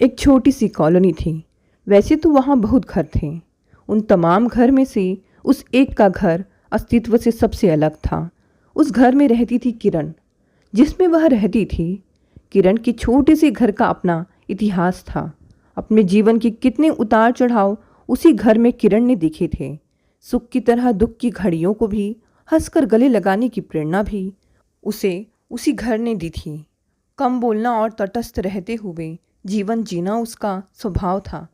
एक छोटी सी कॉलोनी थी। वैसे तो वहाँ बहुत घर थे। उन तमाम घर में से उस एक का घर अस्तित्व से सबसे अलग था। उस घर में रहती थी किरण। जिसमें वह रहती थी, किरण के छोटे से घर का अपना इतिहास था। अपने जीवन के कितने उतार चढ़ाव उसी घर में किरण ने देखे थे। सुख की तरह दुख की घड़ियों को भी हंसकर गले लगाने की प्रेरणा भी उसे उसी घर ने दी थी। कम बोलना और तटस्थ रहते हुए जीवन जीना उसका स्वभाव था।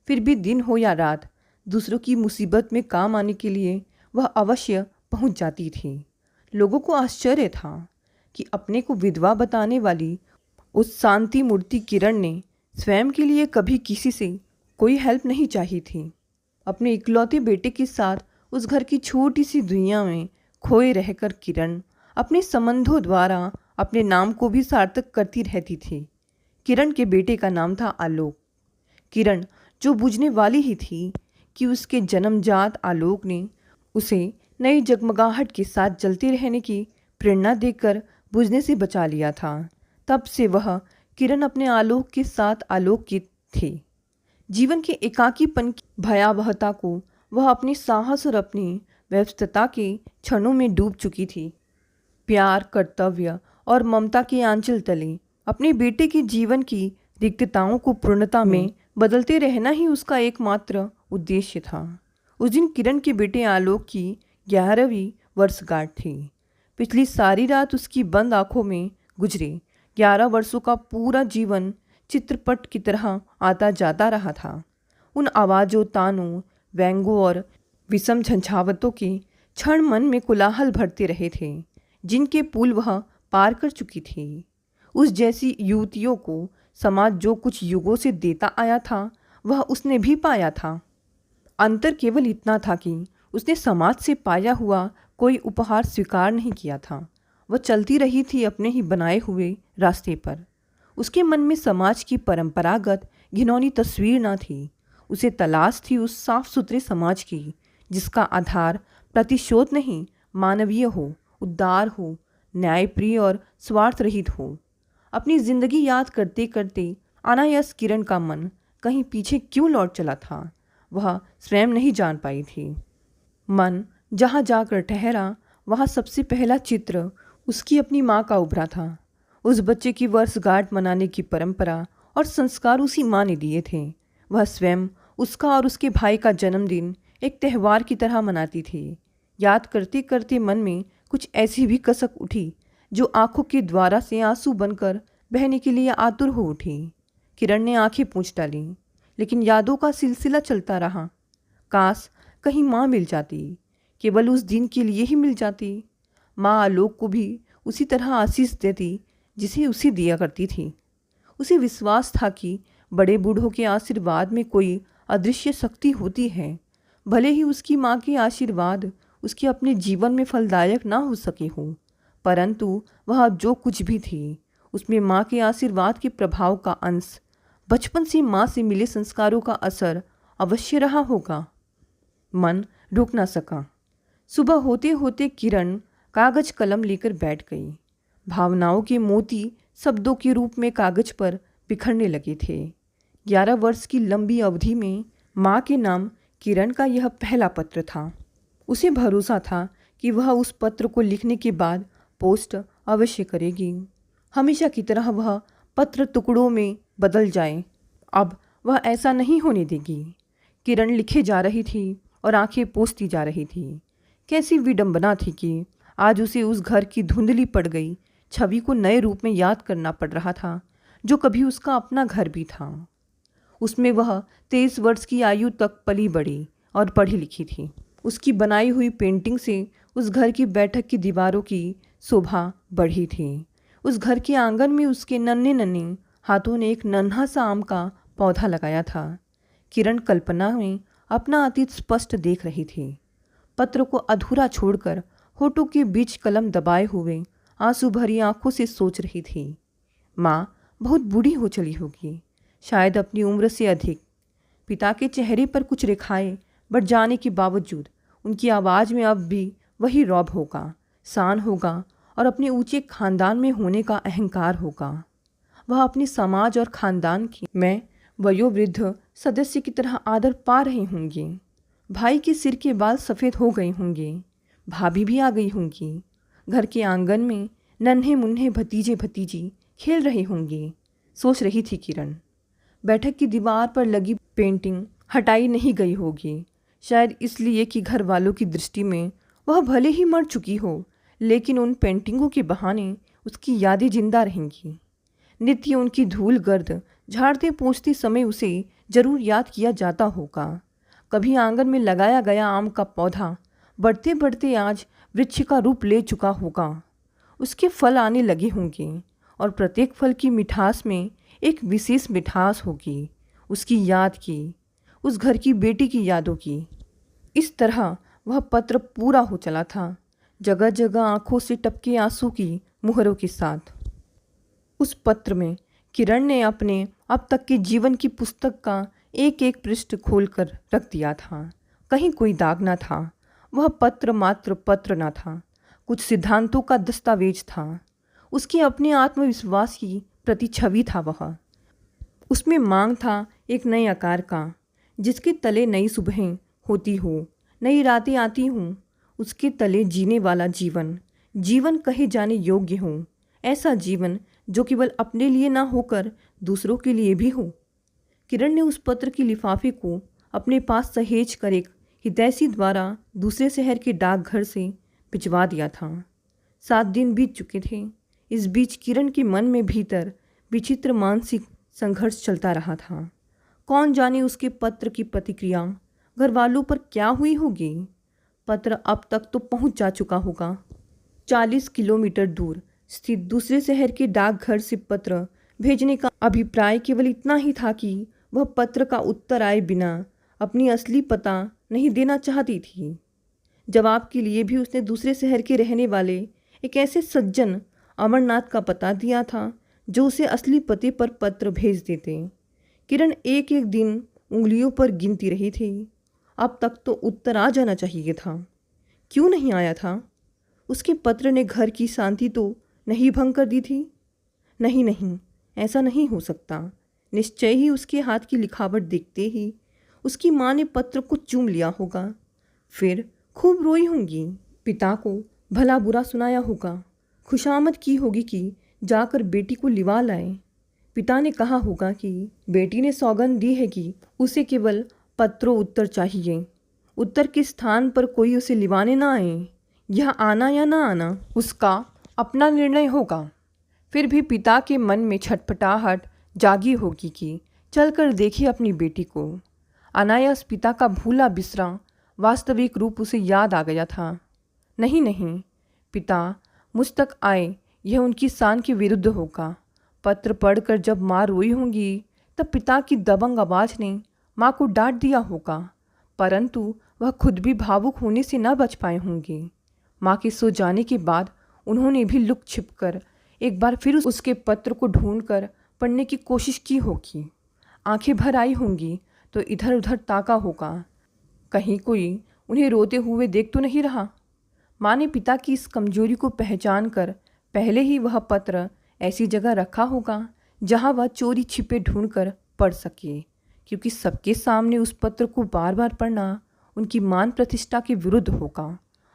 फिर भी दिन हो या रात, दूसरों की मुसीबत में काम आने के लिए वह अवश्य पहुंच जाती थी। लोगों को आश्चर्य था कि अपने को विधवा बताने वाली उस शांति मूर्ति किरण ने स्वयं के लिए कभी किसी से कोई हेल्प नहीं चाहिए थी। अपने इकलौते बेटे के साथ उस घर की छोटी सी दुनिया में खोए रहकर किरण अपने संबंधों द्वारा अपने नाम को भी सार्थक करती रहती थी। किरण के बेटे का नाम था आलोक। किरण जो बुझने वाली ही थी कि उसके जन्मजात आलोक ने उसे नई जगमगाहट के साथ जलते रहने की प्रेरणा देकर बुझने से बचा लिया था। तब से वह किरण अपने आलोक के साथ आलोकित थी। जीवन के एकाकीपन की भयावहता को वह अपने साहस और अपनी व्यस्तता के क्षणों में डूब चुकी थी। प्यार, कर्तव्य और ममता के आंचल तले अपने बेटे के जीवन की रिक्तताओं को पूर्णता में बदलते रहना ही उसका एकमात्र उद्देश्य था। उस दिन किरण के बेटे आलोक की 11वीं वर्षगांठ थी। पिछली सारी रात उसकी बंद आंखों में गुजरे 11 वर्षों का पूरा जीवन चित्रपट की तरह आता जाता रहा था। उन आवाज़ों, तानों, व्यंगों और विषम झंझावतों के क्षण मन में कोलाहल भरते रहे थे, जिनके पुल वह पार कर चुकी थी। उस जैसी युवतियों को समाज जो कुछ युगों से देता आया था, वह उसने भी पाया था। अंतर केवल इतना था कि उसने समाज से पाया हुआ कोई उपहार स्वीकार नहीं किया था। वह चलती रही थी अपने ही बनाए हुए रास्ते पर। उसके मन में समाज की परंपरागत घिनौनी तस्वीर न थी। उसे तलाश थी उस साफ सुथरे समाज की, जिसका आधार प्रतिशोध नहीं, मानवीय हो, उदार हो, न्यायप्रिय और स्वार्थ रहित हो। अपनी जिंदगी याद करते करते अनायास किरण का मन कहीं पीछे क्यों लौट चला था, वह स्वयं नहीं जान पाई थी। मन जहाँ जाकर ठहरा, वहाँ सबसे पहला चित्र उसकी अपनी माँ का उभरा था। उस बच्चे की वर्षगांठ मनाने की परंपरा और संस्कार उसी माँ ने दिए थे। वह स्वयं उसका और उसके भाई का जन्मदिन एक त्यौहार की तरह मनाती थी। याद करते करते मन में कुछ ऐसी भी कसक उठी जो आंखों के द्वारा से आंसू बनकर बहने के लिए आतुर हो उठी। किरण ने आंखें पूंछ डाली, लेकिन यादों का सिलसिला चलता रहा। काश कहीं माँ मिल जाती, केवल उस दिन के लिए ही मिल जाती। माँ आलोक को भी उसी तरह आशीष देती जिसे उसे दिया करती थी। उसे विश्वास था कि बड़े बूढ़ों के आशीर्वाद में कोई अदृश्य शक्ति होती है। भले ही उसकी माँ के आशीर्वाद उसके अपने जीवन में फलदायक ना हो सके हो, परंतु वह जो कुछ भी थी, उसमें माँ के आशीर्वाद के प्रभाव का अंश, बचपन से माँ से मिले संस्कारों का असर अवश्य रहा होगा। मन रुक ना सका। सुबह होते होते किरण कागज कलम लेकर बैठ गई। भावनाओं के मोती शब्दों के रूप में कागज पर बिखरने लगे थे। 11 वर्ष की लंबी अवधि में माँ के नाम किरण का यह पहला पत्र था। उसे भरोसा था कि वह उस पत्र को लिखने के बाद पोस्ट अवश्य करेगी। हमेशा की तरह वह पत्र टुकड़ों में बदल जाए, अब वह ऐसा नहीं होने देगी। किरण लिखे जा रही थी और आंखें पोंछती जा रही थी। कैसी विडंबना थी कि आज उसे उस घर की धुंधली पड़ गई छवि को नए रूप में याद करना पड़ रहा था, जो कभी उसका अपना घर भी था। उसमें वह 23 वर्ष की आयु तक पली बढ़ी और पढ़ी लिखी थी। उसकी बनाई हुई पेंटिंग से उस घर की बैठक की दीवारों की शोभा बढ़ी थी। उस घर के आंगन में उसके नन्हे नन्हे हाथों ने एक नन्हा सा आम का पौधा लगाया था। किरण कल्पना में अपना अतीत स्पष्ट देख रही थी। पत्र को अधूरा छोड़कर होठों के बीच कलम दबाए हुए आंसू भरी आंखों से सोच रही थी। माँ बहुत बूढ़ी हो चली होगी, शायद अपनी उम्र से अधिक। पिता के चेहरे पर कुछ रेखाएं बढ़ जाने के बावजूद उनकी आवाज़ में अब भी वही रौब होगा, शान होगा और अपने ऊंचे खानदान में होने का अहंकार होगा। वह अपने समाज और खानदान की में वयोवृद्ध सदस्य की तरह आदर पा रहे होंगे। भाई के सिर के बाल सफ़ेद हो गए होंगे। भाभी भी आ गई होंगी। घर के आंगन में नन्हे मुन्ने भतीजे भतीजी खेल रहे होंगे, सोच रही थी किरण। बैठक की दीवार पर लगी पेंटिंग हटाई नहीं गई होगी, शायद इसलिए कि घर वालों की दृष्टि में वह भले ही मर चुकी हो, लेकिन उन पेंटिंगों के बहाने उसकी यादें जिंदा रहेंगी। नित्य उनकी धूल गर्द झाड़ते पोंछते समय उसे जरूर याद किया जाता होगा। कभी आंगन में लगाया गया आम का पौधा बढ़ते बढ़ते आज वृक्ष का रूप ले चुका होगा। उसके फल आने लगे होंगे और प्रत्येक फल की मिठास में एक विशेष मिठास होगी, उसकी याद की, उस घर की बेटी की यादों की। इस तरह वह पत्र पूरा हो चला था, जगह जगह आंखों से टपके आंसू की मुहरों के साथ। उस पत्र में किरण ने अपने अब तक के जीवन की पुस्तक का एक एक पृष्ठ खोलकर रख दिया था। कहीं कोई दाग न था। वह पत्र मात्र पत्र न था, कुछ सिद्धांतों का दस्तावेज था। उसके अपने आत्मविश्वास की प्रतिछवि था वह। उसमें मांग था एक नए आकार का, जिसके तले नई सुबहें होती हो, नई रातें आती हों। उसके तले जीने वाला जीवन, जीवन कहे जाने योग्य हो, ऐसा जीवन जो केवल अपने लिए ना होकर दूसरों के लिए भी हो। किरण ने उस पत्र के लिफाफे को अपने पास सहेज कर एक हितैषी द्वारा दूसरे शहर के डाकघर से भिजवा दिया था। 7 दिन बीत चुके थे। इस बीच किरण के मन में भीतर विचित्र मानसिक संघर्ष चलता रहा था। कौन जाने उसके पत्र की प्रतिक्रिया घर वालों पर क्या हुई होगी। पत्र अब तक तो पहुंच जा चुका होगा। 40 किलोमीटर दूर स्थित दूसरे शहर के डाकघर से पत्र भेजने का अभिप्राय केवल इतना ही था कि वह पत्र का उत्तर आए बिना अपनी असली पता नहीं देना चाहती थी। जवाब के लिए भी उसने दूसरे शहर के रहने वाले एक ऐसे सज्जन अमरनाथ का पता दिया था जो उसे असली पते पर पत्र भेज देते। किरण एक एक दिन उंगलियों पर गिनती रही थी। अब तक तो उत्तर आ जाना चाहिए था। क्यों नहीं आया था? उसके पत्र ने घर की शांति तो नहीं भंग कर दी थी? नहीं नहीं, ऐसा नहीं हो सकता। निश्चय ही उसके हाथ की लिखावट देखते ही उसकी माँ ने पत्र को चूम लिया होगा। फिर खूब रोई होंगी, पिता को भला बुरा सुनाया होगा, खुशामद की होगी कि जाकर बेटी को लिवा लाए। पिता ने कहा होगा कि बेटी ने सौगंध दी है कि उसे केवल पत्रों उत्तर चाहिए, उत्तर के स्थान पर कोई उसे लिवाने ना आए। यह आना या ना आना उसका अपना निर्णय होगा। फिर भी पिता के मन में छटपटाहट जागी होगी कि चलकर देखे अपनी बेटी को। अनायास पिता का भूला बिसरा वास्तविक रूप उसे याद आ गया था। नहीं नहीं, पिता मुझ तक आए यह उनकी शान के विरुद्ध होगा। पत्र पढ़कर जब माँ रोई होंगी तब पिता की दबंग आवाज़ ने माँ को डांट दिया होगा, परंतु वह खुद भी भावुक होने से न बच पाए होंगे। माँ के सो जाने के बाद उन्होंने भी लुक छिप कर एक बार फिर उसके पत्र को ढूंढकर पढ़ने की कोशिश की होगी। आंखें भर आई होंगी तो इधर उधर ताका होगा, कहीं कोई उन्हें रोते हुए देख तो नहीं रहा। माँ ने पिता की इस कमजोरी को पहचान कर पहले ही वह पत्र ऐसी जगह रखा होगा जहाँ वह चोरी छिपे ढूंढकर पढ़ सके, क्योंकि सबके सामने उस पत्र को बार बार पढ़ना उनकी मान प्रतिष्ठा के विरुद्ध होगा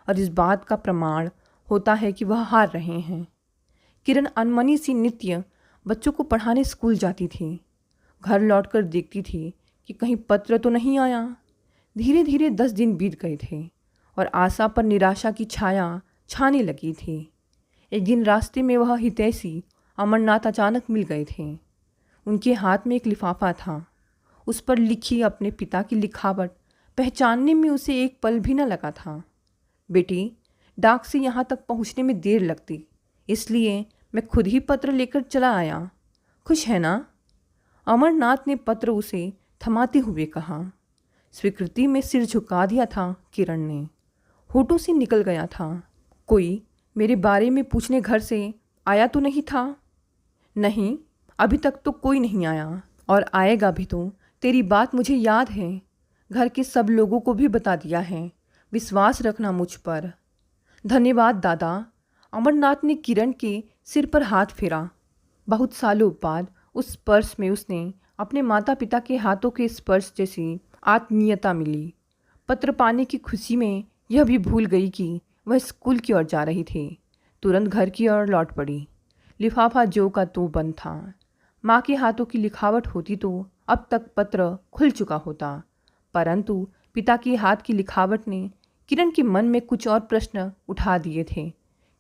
और इस बात का प्रमाण होता है कि वह हार रहे हैं। किरण अनमनी सी नित्य बच्चों को पढ़ाने स्कूल जाती थी। घर लौटकर देखती थी कि कहीं पत्र तो नहीं आया। धीरे धीरे 10 दिन बीत गए थे और आशा पर निराशा की छाया छाने लगी थी। एक दिन रास्ते में वह हितैषी अमरनाथ अचानक मिल गए थे। उनके हाथ में एक लिफाफा था। उस पर लिखी अपने पिता की लिखावट पहचानने में उसे एक पल भी न लगा था। बेटी, डाक से यहाँ तक पहुँचने में देर लगती, इसलिए मैं खुद ही पत्र लेकर चला आया। खुश है ना? अमरनाथ ने पत्र उसे थमाते हुए कहा। स्वीकृति में सिर झुका दिया था किरण ने। होठों से निकल गया था, कोई मेरे बारे में पूछने घर से आया तो नहीं था? नहीं, अभी तक तो कोई नहीं आया और आएगा भी तो। तेरी बात मुझे याद है, घर के सब लोगों को भी बता दिया है। विश्वास रखना मुझ पर। धन्यवाद दादा। अमरनाथ ने किरण के सिर पर हाथ फेरा। बहुत सालों बाद उस पर्स में उसने अपने माता पिता के हाथों के स्पर्श जैसी आत्मीयता मिली। पत्र पाने की खुशी में यह भी भूल गई कि वह स्कूल की ओर जा रही थी। तुरंत घर की ओर लौट पड़ी। लिफाफा जो का तो बंद था। माँ के हाथों की लिखावट होती तो अब तक पत्र खुल चुका होता, परंतु पिता के हाथ की लिखावट ने किरण के मन में कुछ और प्रश्न उठा दिए थे,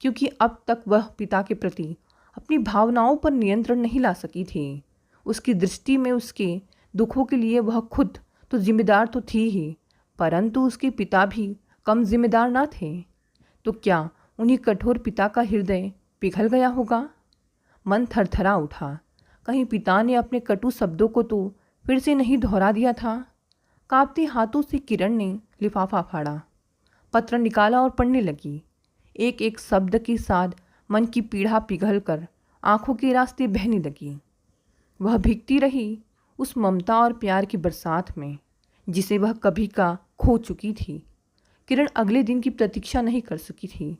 क्योंकि अब तक वह पिता के प्रति अपनी भावनाओं पर नियंत्रण नहीं ला सकी थी। उसकी दृष्टि में उसके दुखों के लिए वह खुद तो जिम्मेदार तो थी ही, परंतु उसके पिता भी कम जिम्मेदार ना थे। तो क्या उन्हीं कठोर पिता का हृदय पिघल गया होगा? मन थरथरा उठा। कहीं पिता ने अपने कटु शब्दों को तो फिर से नहीं दोहरा दिया था? कांपते हाथों से किरण ने लिफाफा फाड़ा, पत्र निकाला और पढ़ने लगी। एक एक शब्द के साथ मन की पीड़ा पिघल कर आंखों के रास्ते बहने लगी। वह भीगती रही उस ममता और प्यार की बरसात में जिसे वह कभी का खो चुकी थी। किरण अगले दिन की प्रतीक्षा नहीं कर सकी थी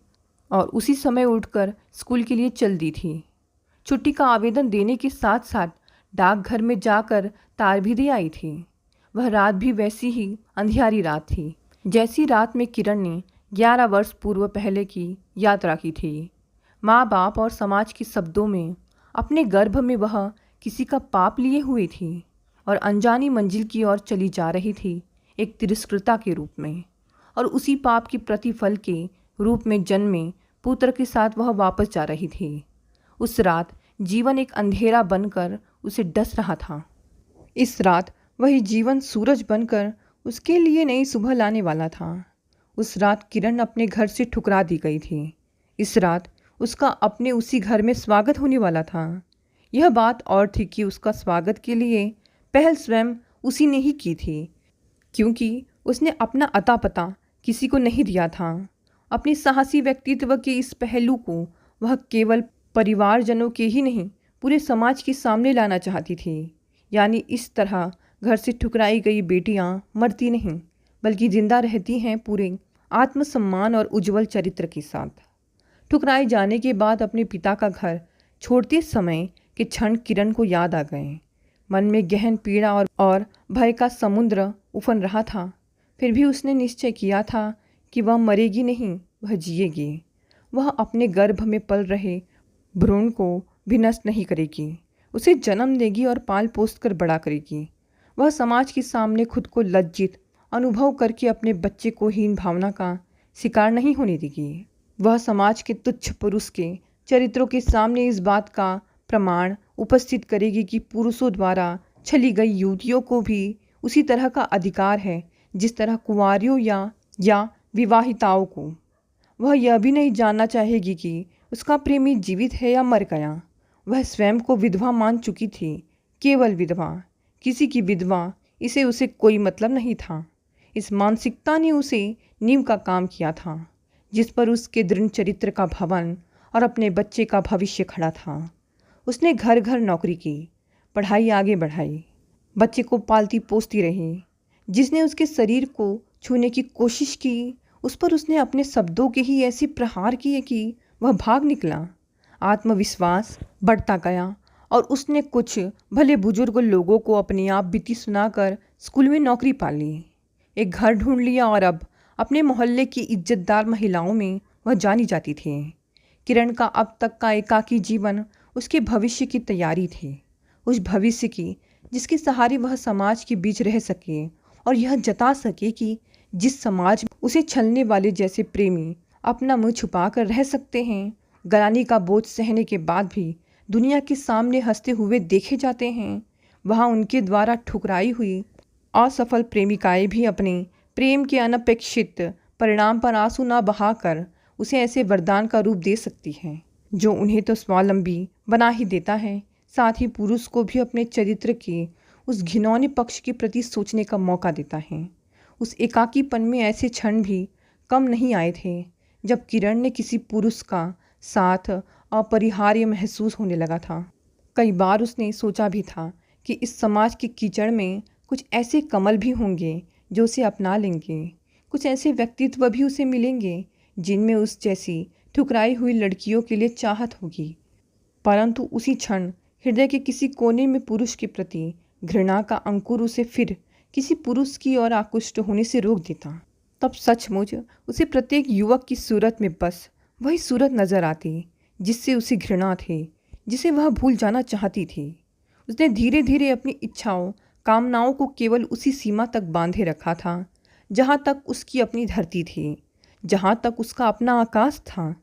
और उसी समय उठकर स्कूल के लिए चल दी थी। छुट्टी का आवेदन देने के साथ साथ डाकघर में जाकर तार भी दे आई थी। वह रात भी वैसी ही अंधियारी रात थी जैसी रात में किरण ने 11 वर्ष पूर्व पहले की यात्रा की थी। माँ बाप और समाज के शब्दों में अपने गर्भ में वह किसी का पाप लिए हुई थी और अनजानी मंजिल की ओर चली जा रही थी, एक तिरस्कृता के रूप में। और उसी पाप के प्रतिफल के रूप में जन्मे पुत्र के साथ वह वापस जा रही थी। उस रात जीवन एक अंधेरा बनकर उसे डस रहा था। इस रात वही जीवन सूरज बनकर उसके लिए नई सुबह लाने वाला था। उस रात किरण अपने घर से ठुकरा दी गई थी। इस रात उसका अपने उसी घर में स्वागत होने वाला था। यह बात और थी कि उसका स्वागत के लिए पहल स्वयं उसी ने ही की थी, क्योंकि उसने अपना अता पता किसी को नहीं दिया था। अपने साहसी व्यक्तित्व के इस पहलू को वह केवल परिवारजनों के ही नहीं, पूरे समाज के सामने लाना चाहती थी। यानी इस तरह घर से ठुकराई गई बेटियां मरती नहीं, बल्कि जिंदा रहती हैं पूरे आत्मसम्मान और उज्जवल चरित्र के साथ। ठुकराए जाने के बाद अपने पिता का घर छोड़ते समय के क्षण किरण को याद आ गए। मन में गहन पीड़ा और भय का समुद्र उफन रहा था। फिर भी उसने निश्चय किया था कि वह मरेगी नहीं, वह जिएगी। वह अपने गर्भ में पल रहे भ्रूण को भी नष्ट नहीं करेगी, उसे जन्म देगी और पाल पोस कर बड़ा करेगी। वह समाज के सामने खुद को लज्जित अनुभव करके अपने बच्चे को हीन भावना का शिकार नहीं होने देगी। वह समाज के तुच्छ पुरुष के चरित्रों के सामने इस बात का प्रमाण उपस्थित करेगी कि पुरुषों द्वारा छली गई युवतियों को भी उसी तरह का अधिकार है जिस तरह कुंवारियों या विवाहिताओं को। वह यह भी नहीं जानना चाहेगी कि उसका प्रेमी जीवित है या मर गया। वह स्वयं को विधवा मान चुकी थी, केवल विधवा। किसी की विधवा इसे उसे कोई मतलब नहीं था। इस मानसिकता ने उसे नींव का काम किया था जिस पर उसके दृढ़ चरित्र का भवन और अपने बच्चे का भविष्य खड़ा था। उसने घर घर नौकरी की, पढ़ाई आगे बढ़ाई, बच्चे को पालती पोसती रही। जिसने उसके शरीर को छूने की कोशिश की उस पर उसने अपने शब्दों के ही ऐसे प्रहार किए कि वह भाग निकला। आत्मविश्वास बढ़ता गया और उसने कुछ भले बुजुर्ग लोगों को अपने आप बीती सुनाकर स्कूल में नौकरी पा ली, एक घर ढूंढ लिया और अब अपने मोहल्ले की इज्जतदार महिलाओं में वह जानी जाती थी। किरण का अब तक का एकाकी जीवन उसके भविष्य की तैयारी थी, उस भविष्य की जिसके सहारे वह समाज के बीच रह सके और यह जता सके कि जिस समाज में उसे छलने वाले जैसे प्रेमी अपना मुंह छुपा कर रह सकते हैं, गलानी का बोझ सहने के बाद भी दुनिया के सामने हंसते हुए देखे जाते हैं, वहाँ उनके द्वारा ठुकराई हुई असफल प्रेमिकाएं भी अपने प्रेम के अनपेक्षित परिणाम पर आंसू न बहाकर उसे ऐसे वरदान का रूप दे सकती हैं जो उन्हें तो स्वावलंबी बना ही देता है, साथ ही पुरुष को भी अपने चरित्र के उस घिनौने पक्ष के प्रति सोचने का मौका देता है। उस एकाकीपन में ऐसे क्षण भी कम नहीं आए थे जब किरण ने किसी पुरुष का साथ अपरिहार्य महसूस होने लगा था। कई बार उसने सोचा भी था कि इस समाज के कीचड़ में कुछ ऐसे कमल भी होंगे जो उसे अपना लेंगे, कुछ ऐसे व्यक्तित्व भी उसे मिलेंगे जिनमें उस जैसी ठुकराई हुई लड़कियों के लिए चाहत होगी। परंतु उसी क्षण हृदय के किसी कोने में पुरुष के प्रति घृणा का अंकुर उसे फिर किसी पुरुष की ओर आकृष्ट होने से रोक देता, तब सचमुच उसे प्रत्येक युवक की सूरत में बस वही सूरत नजर आती जिससे उसे घृणा थी, जिसे वह भूल जाना चाहती थी। उसने धीरे धीरे अपनी इच्छाओं कामनाओं को केवल उसी सीमा तक बांधे रखा था जहाँ तक उसकी अपनी धरती थी, जहाँ तक उसका अपना आकाश था।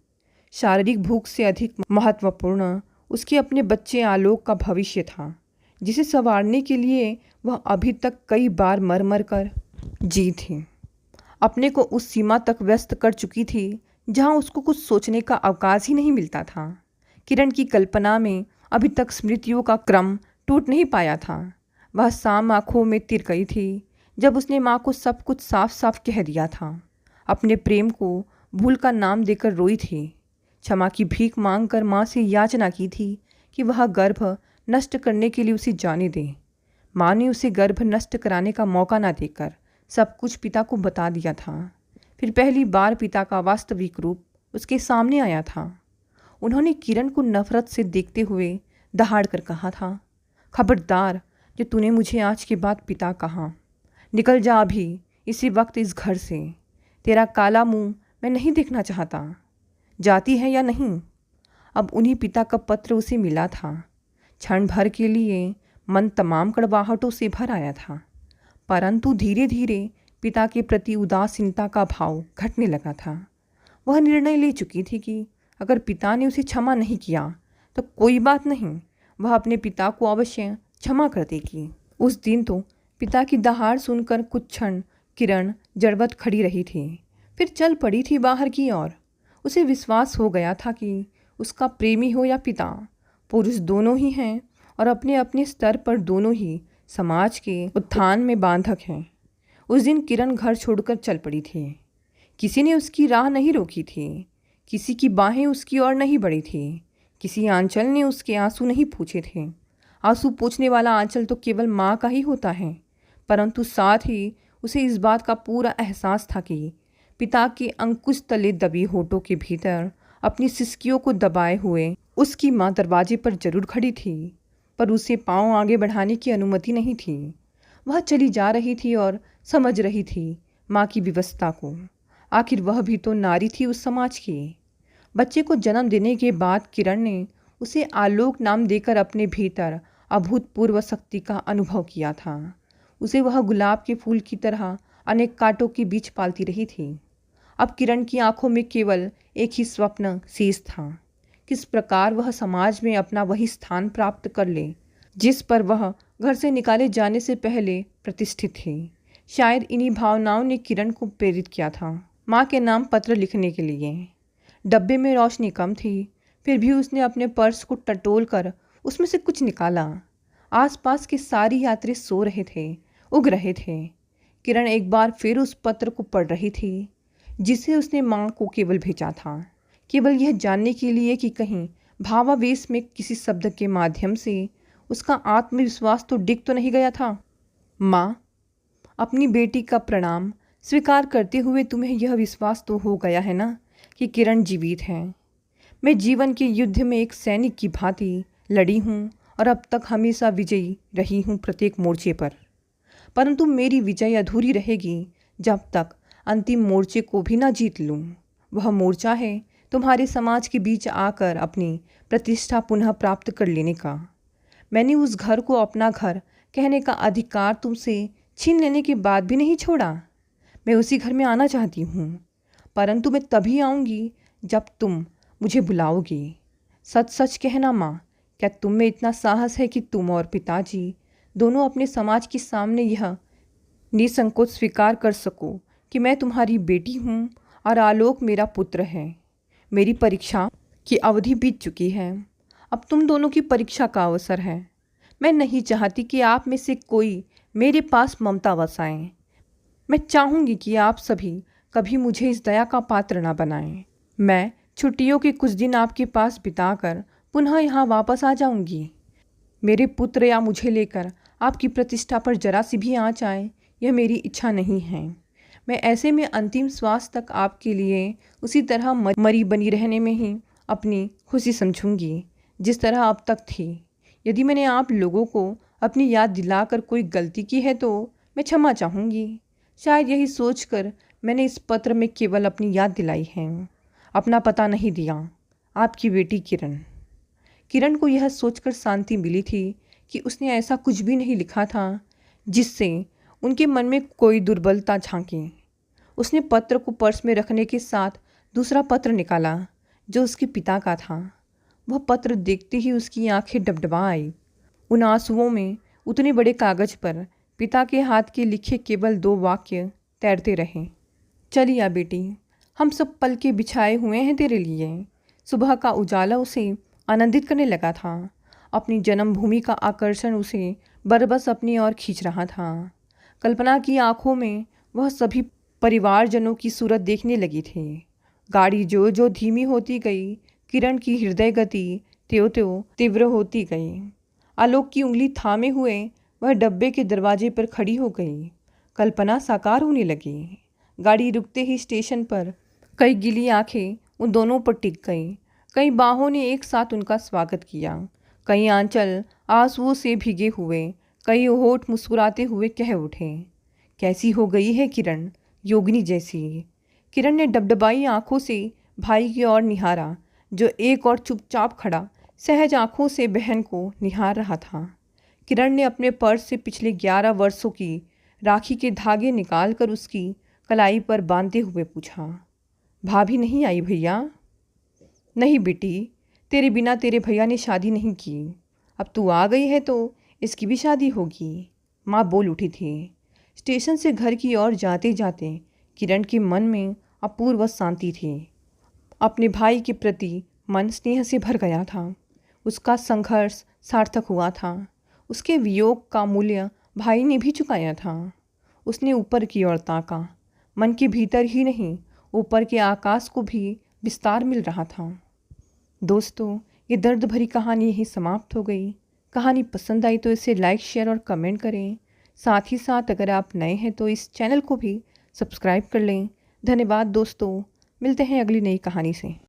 शारीरिक भूख से अधिक महत्वपूर्ण उसके अपने बच्चे आलोक का भविष्य था, जिसे संवारने के लिए वह अभी तक कई बार मर मर कर जी थी। अपने को उस सीमा तक व्यस्त कर चुकी थी जहाँ उसको कुछ सोचने का अवकाश ही नहीं मिलता था। किरण की कल्पना में अभी तक स्मृतियों का क्रम टूट नहीं पाया था। वह शाम आँखों में तिर गई थी जब उसने माँ को सब कुछ साफ साफ कह दिया था। अपने प्रेम को भूल का नाम देकर रोई थी। क्षमा की भीख मांगकर माँ से याचना की थी कि वह गर्भ नष्ट करने के लिए उसे जाने दे। माँ ने उसे गर्भ नष्ट कराने का मौका न देकर सब कुछ पिता को बता दिया था। फिर पहली बार पिता का वास्तविक रूप उसके सामने आया था। उन्होंने किरण को नफरत से देखते हुए दहाड़ कर कहा था, खबरदार, जो तूने मुझे आज के बाद पिता कहा, निकल जा अभी इसी वक्त इस घर से। तेरा काला मुंह मैं नहीं देखना चाहता। जाती है या नहीं? अब उन्हीं पिता का पत्र उसे मिला था। क्षण भर के लिए मन तमाम कड़वाहटों से भर आया था, परंतु धीरे धीरे पिता के प्रति उदासीनता का भाव घटने लगा था। वह निर्णय ले चुकी थी कि अगर पिता ने उसे क्षमा नहीं किया तो कोई बात नहीं, वह अपने पिता को अवश्य क्षमा कर देगी। उस दिन तो पिता की दहाड़ सुनकर कुछ क्षण किरण जड़वत खड़ी रही थी, फिर चल पड़ी थी बाहर की ओर। उसे विश्वास हो गया था कि उसका प्रेमी हो या पिता, पुरुष दोनों ही हैं और अपने अपने स्तर पर दोनों ही समाज के उत्थान में बांधक हैं। उस दिन किरण घर छोड़कर चल पड़ी थी। किसी ने उसकी राह नहीं रोकी थी, किसी की बाहें उसकी ओर नहीं बढ़ी थी, किसी आंचल ने उसके आंसू नहीं पूछे थे। आंसू पोंछने वाला आंचल तो केवल माँ का ही होता है, परंतु साथ ही उसे इस बात का पूरा एहसास था कि पिता के अंकुश तले दबी होठों के भीतर अपनी सिसकियों को दबाए हुए उसकी माँ दरवाजे पर जरूर खड़ी थी, पर उसे पाँव आगे बढ़ाने की अनुमति नहीं थी। वह चली जा रही थी और समझ रही थी माँ की विवशता को। आखिर वह भी तो नारी थी उस समाज की। बच्चे को जन्म देने के बाद किरण ने उसे आलोक नाम देकर अपने भीतर अभूतपूर्व शक्ति का अनुभव किया था। उसे वह गुलाब के फूल की तरह अनेक कांटों के बीच पालती रही थी। अब किरण की आंखों में केवल एक ही स्वप्न शेष था, किस प्रकार वह समाज में अपना वही स्थान प्राप्त कर ले जिस पर वह घर से निकाले जाने से पहले प्रतिष्ठित थी। शायद इन्हीं भावनाओं ने किरण को प्रेरित किया था माँ के नाम पत्र लिखने के लिए। डब्बे में रोशनी कम थी, फिर भी उसने अपने पर्स को टटोल कर उसमें से कुछ निकाला। आसपास के सारी यात्री सो रहे थे, उग रहे थे। किरण एक बार फिर उस पत्र को पढ़ रही थी जिसे उसने माँ को केवल भेजा था, केवल यह जानने के लिए कि कहीं भावावेश में किसी शब्द के माध्यम से उसका आत्मविश्वास तो डिग तो नहीं गया था। माँ, अपनी बेटी का प्रणाम स्वीकार करते हुए तुम्हें यह विश्वास तो हो गया है ना कि किरण जीवित है। मैं जीवन के युद्ध में एक सैनिक की भांति लड़ी हूँ और अब तक हमेशा विजयी रही हूँ प्रत्येक मोर्चे पर, परंतु मेरी विजय अधूरी रहेगी जब तक अंतिम मोर्चे को भी ना जीत लूँ। वह मोर्चा है तुम्हारे समाज के बीच आकर अपनी प्रतिष्ठा पुनः प्राप्त कर लेने का। मैंने उस घर को अपना घर कहने का अधिकार तुमसे छीन लेने के बाद भी नहीं छोड़ा। मैं उसी घर में आना चाहती हूँ, परंतु मैं तभी आऊँगी जब तुम मुझे बुलाओगी। सच सच कहना माँ, क्या तुम में इतना साहस है कि तुम और पिताजी दोनों अपने समाज के सामने यह निसंकोच स्वीकार कर सको कि मैं तुम्हारी बेटी हूँ और आलोक मेरा पुत्र है। मेरी परीक्षा की अवधि बीत चुकी है, अब तुम दोनों की परीक्षा का अवसर है। मैं नहीं चाहती कि आप में से कोई मेरे पास ममता बसाएं। मैं चाहूँगी कि आप सभी कभी मुझे इस दया का पात्र न बनाएं। मैं छुट्टियों के कुछ दिन आपके पास बिताकर पुनः यहाँ वापस आ जाऊँगी। मेरे पुत्र या मुझे लेकर आपकी प्रतिष्ठा पर जरा सी भी आँच आए, यह मेरी इच्छा नहीं है। मैं ऐसे में अंतिम श्वास तक आपके लिए उसी तरह मरी बनी रहने में ही अपनी खुशी समझूंगी जिस तरह अब तक थी। यदि मैंने आप लोगों को अपनी याद दिलाकर कोई गलती की है तो मैं क्षमा चाहूँगी। शायद यही सोचकर मैंने इस पत्र में केवल अपनी याद दिलाई है, अपना पता नहीं दिया। आपकी बेटी किरण। किरण को यह सोचकर शांति मिली थी कि उसने ऐसा कुछ भी नहीं लिखा था जिससे उनके मन में कोई दुर्बलता झांके। उसने पत्र को पर्स में रखने के साथ दूसरा पत्र निकाला जो उसके पिता का था। वह पत्र देखते ही उसकी आंखें डबडबा आई। उन आंसुओं में उतने बड़े कागज पर पिता के हाथ के लिखे केवल 2 वाक्य तैरते रहे। चलिए बेटी, हम सब पल के बिछाए हुए हैं तेरे लिए। सुबह का उजाला उसे आनंदित करने लगा था। अपनी जन्मभूमि का आकर्षण उसे बरबस अपनी ओर खींच रहा था। कल्पना की आंखों में वह सभी परिवारजनों की सूरत देखने लगी थी। गाड़ी जो जो धीमी होती गई, किरण की हृदय गति त्यों त्यों तीव्र होती गई। आलोक की उंगली थामे हुए वह डब्बे के दरवाजे पर खड़ी हो गई। कल्पना साकार होने लगी। गाड़ी रुकते ही स्टेशन पर कई गिली आंखें उन दोनों पर टिक गईं। कई बाहों ने एक साथ उनका स्वागत किया। कई आंचल आंसुओं से भीगे हुए, कई होठ मुस्कुराते हुए कह उठे, कैसी हो गई है किरण, योगिनी जैसी। किरण ने डबडबाई आंखों से भाई की ओर निहारा जो एक और चुपचाप खड़ा सहज आंखों से बहन को निहार रहा था। किरण ने अपने पर्स से पिछले 11 वर्षों की राखी के धागे निकालकर उसकी कलाई पर बांधते हुए पूछा, भाभी नहीं आई भैया? नहीं बेटी, तेरे बिना तेरे भैया ने शादी नहीं की। अब तू आ गई है तो इसकी भी शादी होगी, माँ बोल उठी थी। स्टेशन से घर की ओर जाते जाते किरण के मन में अपूर्व शांति थी। अपने भाई के प्रति मन स्नेह से भर गया था। उसका संघर्ष सार्थक हुआ था। उसके वियोग का मूल्य भाई ने भी चुकाया था। उसने ऊपर की ओर ताका। मन के भीतर ही नहीं, ऊपर के आकाश को भी विस्तार मिल रहा था। दोस्तों, ये दर्द भरी कहानी यही समाप्त हो गई। कहानी पसंद आई तो इसे लाइक, शेयर और कमेंट करें। साथ ही साथ अगर आप नए हैं तो इस चैनल को भी सब्सक्राइब कर लें। धन्यवाद दोस्तों, मिलते हैं अगली नई कहानी से।